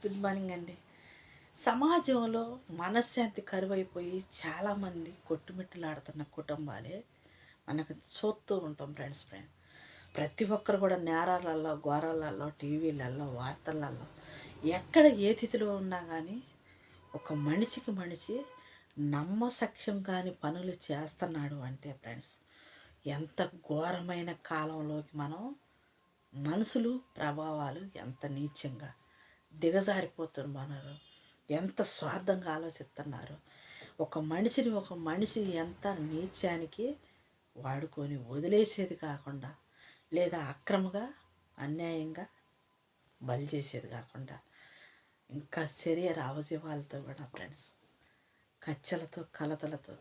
Good morning అండి. సమాజంలో మనశ్శాంతి కరువైపోయి చాలామంది కొట్టుమిట్టులాడుతున్న కుటుంబాలే మనకు చూస్తూ ఉంటాం ఫ్రెండ్స్. ప్రతి ఒక్కరు కూడా నేరాలలో ఘోరాలలో టీవీలలో వార్తలలో ఎక్కడ ఏ తిథిలో ఉన్నా కానీ ఒక మనిషికి మనిషి నమ్మసక్యం కాని పనులు చేస్తున్నాడు అంటే ఫ్రెండ్స్ ఎంత ఘోరమైన కాలంలోకి మనం మనుషులు ప్రభావాలు ఎంత నీచంగా దిగజారిపోతున్నారు, ఎంత స్వార్థంగా ఆలోచిస్తున్నారు. ఒక మనిషి ఎంత నీచానికి వాడుకొని వదిలేసేది కాకుండా, లేదా అక్రమంగా అన్యాయంగా బలి చేసేది కాకుండా, ఇంకా శరీర అవయవాలతో కూడా ఫ్రెండ్స్ కచ్చలతో కలతలతో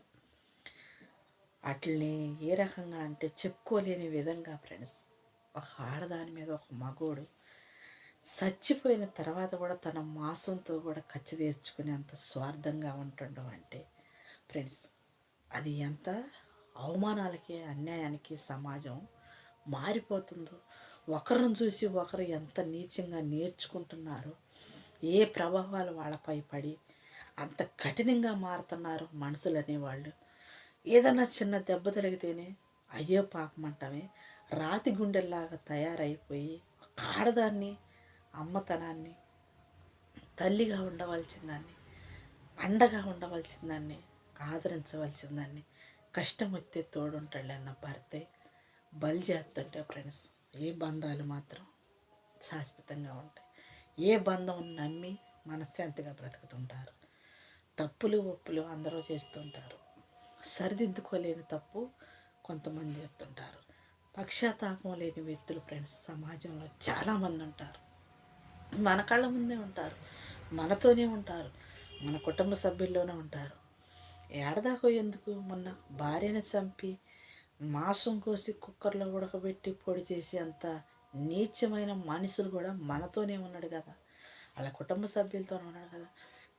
వాటిని ఏ రకంగా అంటే చెప్పుకోలేని విధంగా ఫ్రెండ్స్ ఒక ఆడదాని మీద ఒక మగోడు చచ్చిపోయిన తర్వాత కూడా తన మాంసంతో కూడా కచ్చి తీర్చుకునేంత స్వార్థంగా ఉంటుండడం అంటే ఫ్రెండ్స్ అది ఎంత అవమానాలకి అన్యాయానికి సమాజం మారిపోతుందో, ఒకరిని చూసి ఒకరు ఎంత నీచంగా నేర్చుకుంటున్నారు, ఏ ప్రభావాలు వాళ్ళపై పడి అంత కఠినంగా మారుతున్నారు మనుషులు అనేవాళ్ళు. ఏదన్నా చిన్న దెబ్బ తగిలితేనే అయ్యో పాపం అంటమే రాతి గుండెల్లాగా తయారైపోయి ఆడదాన్ని, అమ్మతనాన్ని, తల్లిగా ఉండవలసిన దాన్ని, అండగా ఉండవలసిన దాన్ని, ఆదరించవలసిన దాన్ని, కష్టం వస్తే తోడుంటాడు అన్న భర్తే బలి చేస్తుంటే ఫ్రెండ్స్ ఏ బంధాలు మాత్రం శాశ్వతంగా ఉంటాయి. ఏ బంధం నమ్మి మనశ్శాంతిగా బ్రతుకుతుంటారు. తప్పులు ఒప్పులు అందరూ చేస్తుంటారు. సరిదిద్దుకోలేని తప్పు కొంతమంది చేస్తుంటారు. పక్షాతాపం లేని వ్యక్తులు ఫ్రెండ్స్ సమాజంలో చాలామంది ఉంటారు. మన కళ్ళ ముందే ఉంటారు, మనతోనే ఉంటారు, మన కుటుంబ సభ్యుల్లోనే ఉంటారు. ఏడదాకో ఎందుకు మొన్న భార్యను చంపి మాంసం కోసి కుక్కర్లో ఉడకబెట్టి పొడి చేసి అంత నీచమైన మనుషులు కూడా మనతోనే ఉన్నాడు కదా, వాళ్ళ కుటుంబ సభ్యులతో ఉన్నాడు కదా.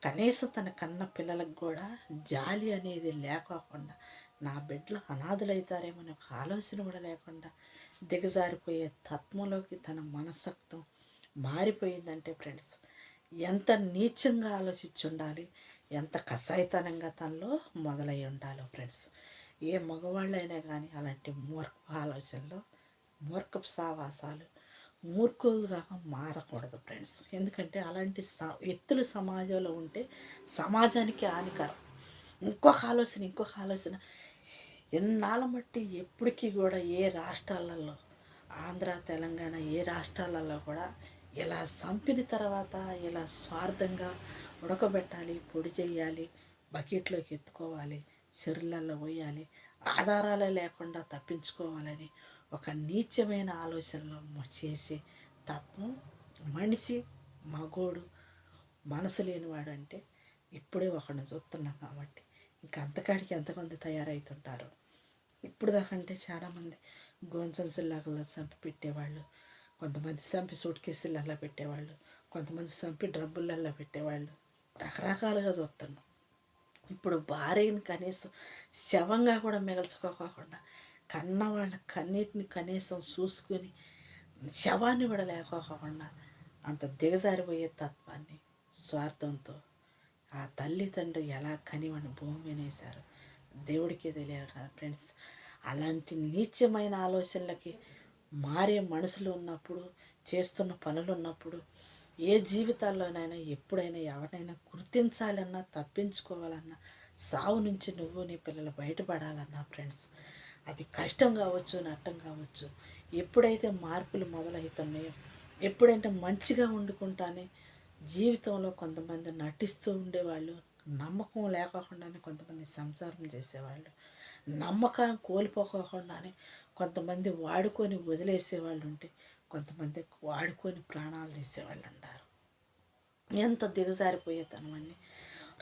కనీసం తన కన్న పిల్లలకు కూడా జాలి అనేది లేకోకుండా, నా బిడ్డలు అనాథలవుతారేమో అనే ఒక ఆలోచన కూడా లేకుండా దిగజారిపోయే తత్వంలోకి తన మనస్తత్వం మారిపోయిందంటే ఫ్రెండ్స్ ఎంత నీచంగా ఆలోచించి ఉండాలి, ఎంత కసాయితనంగా తనలో మొదలై ఉండాలో ఫ్రెండ్స్. ఏ మగవాళ్ళైనా కానీ అలాంటి మూర్ఖ ఆలోచనలు, మూర్ఖపు సావాసాలు మూర్ఖులుగా మారకూడదు ఫ్రెండ్స్. ఎందుకంటే అలాంటి వ్యక్తులు సమాజంలో ఉంటే సమాజానికి హానికరం. ఇంకొక ఆలోచన ఎన్నాళ్ళ మట్టి ఎప్పటికీ కూడా ఏ రాష్ట్రాలలో, ఆంధ్ర తెలంగాణ ఏ రాష్ట్రాలలో కూడా ఇలా చంపిన తర్వాత ఇలా స్వార్థంగా ఉడకబెట్టాలి, పొడి చేయాలి, బకెట్లోకి ఎత్తుకోవాలి, చెరువులలో పోయాలి, ఆధారాలే లేకుండా తప్పించుకోవాలని ఒక నీచమైన ఆలోచనలో చేసే తత్వం మనిషి మగోడు మనసు లేనివాడు అంటే ఇప్పుడే ఒకడిని చూస్తున్నాం కాబట్టి ఇంకా అంతకాడికి ఎంతమంది తయారవుతుంటారు. ఇప్పుడు దాకంటే చాలామంది గోన్సన్సుల్లాగా చంపి పెట్టేవాళ్ళు, కొంతమంది చంపి సూట్ కేసులల్లో పెట్టేవాళ్ళు, కొంతమంది చంపి డబ్బులల్లో పెట్టేవాళ్ళు, రకరకాలుగా చూస్తున్నాం. ఇప్పుడు భార్యని కనీసం శవంగా కూడా మిగల్చుకోకుండా కన్న వాళ్ళ కన్నీటిని కనీసం చూసుకొని శవాన్ని కూడా లేకోకుండా అంత దిగజారిపోయే తత్వాన్ని స్వార్థంతో ఆ తల్లిదండ్రులు ఎలా కనివని భూమి వినేశారు దేవుడికే తెలియదు కదా ఫ్రెండ్స్. అలాంటి నీచమైన ఆలోచనలకి మారే మనుషులు ఉన్నప్పుడు, చేస్తున్న పనులు ఉన్నప్పుడు, ఏ జీవితాల్లోనైనా ఎప్పుడైనా ఎవరినైనా గుర్తించాలన్నా, తప్పించుకోవాలన్నా, సావు నుంచి నువ్వు నీ పిల్లలు బయటపడాలన్నా ఫ్రెండ్స్ అది కష్టం కావచ్చు, నష్టం కావచ్చు. ఎప్పుడైతే మార్పులు మొదలవుతున్నాయో, ఎప్పుడైతే మంచిగా వండుకుంటానే జీవితంలో కొంతమంది నటిస్తూ ఉండేవాళ్ళు, నమ్మకం లేకోకుండానే కొంతమంది సంసారం చేసేవాళ్ళు, నమ్మకం కోల్పోకోకుండానే కొంతమంది వాడుకొని వదిలేసేవాళ్ళు ఉంటే, కొంతమంది వాడుకొని ప్రాణాలు తీసేవాళ్ళు ఉంటారు. ఎంత దిగజారిపోయేతనం అండి.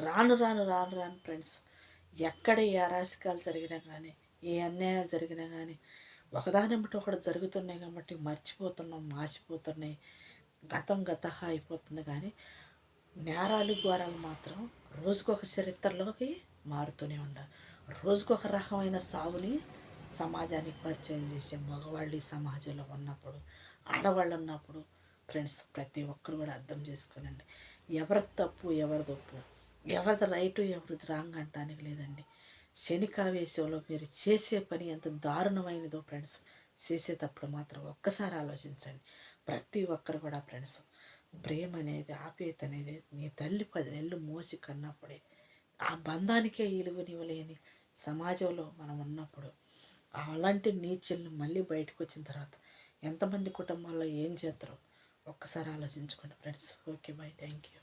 రాను రాను రాను రాను ఫ్రెండ్స్ ఎక్కడ ఏ అరాచకాలు జరిగినా కానీ, ఏ అన్యాయాలు జరిగినా కానీ ఒకదాని బట్టి ఒకటి జరుగుతున్నాయి కాబట్టి మర్చిపోతున్నాం, మాసిపోతున్నాయి, గతం అయిపోతుంది. కానీ నేరాలు ఘోరాలు మాత్రం రోజుకొక చరిత్రలోకి మారుతూనే ఉండాలి. రోజుకొక రకమైన సాగుని సమాజానికి పరిచయం చేసే మగవాళ్ళు ఈ సమాజంలో ఉన్నప్పుడు, ఆడవాళ్ళు ఉన్నప్పుడు ఫ్రెండ్స్ ప్రతి ఒక్కరు కూడా అర్థం చేసుకోనండి. ఎవరి తప్పు ఎవరిది ఒప్పు, ఎవరిది రైటు ఎవరిది రాంగ్ అంటానికి లేదండి. శనికావేశంలో మీరు చేసే పని ఎంత దారుణమైనదో ఫ్రెండ్స్, చేసేటప్పుడు మాత్రం ఒక్కసారి ఆలోచించండి. ప్రతి ఒక్కరు కూడా ఫ్రెండ్స్, ప్రేమ అనేది ఆప్యాయత అనేది నీ తల్లి 10 నెలలు మోసి కన్నప్పుడే ఆ బంధానికే ఇలువనివ్వలేని సమాజంలో మనం ఉన్నప్పుడు అలాంటి నీచుల్ని మళ్ళీ బయటకు వచ్చిన తర్వాత ఎంతమంది కుటుంబాల్లో ఏం చేస్తారో ఒక్కసారి ఆలోచించుకోండి friends. Okay bye, thank you.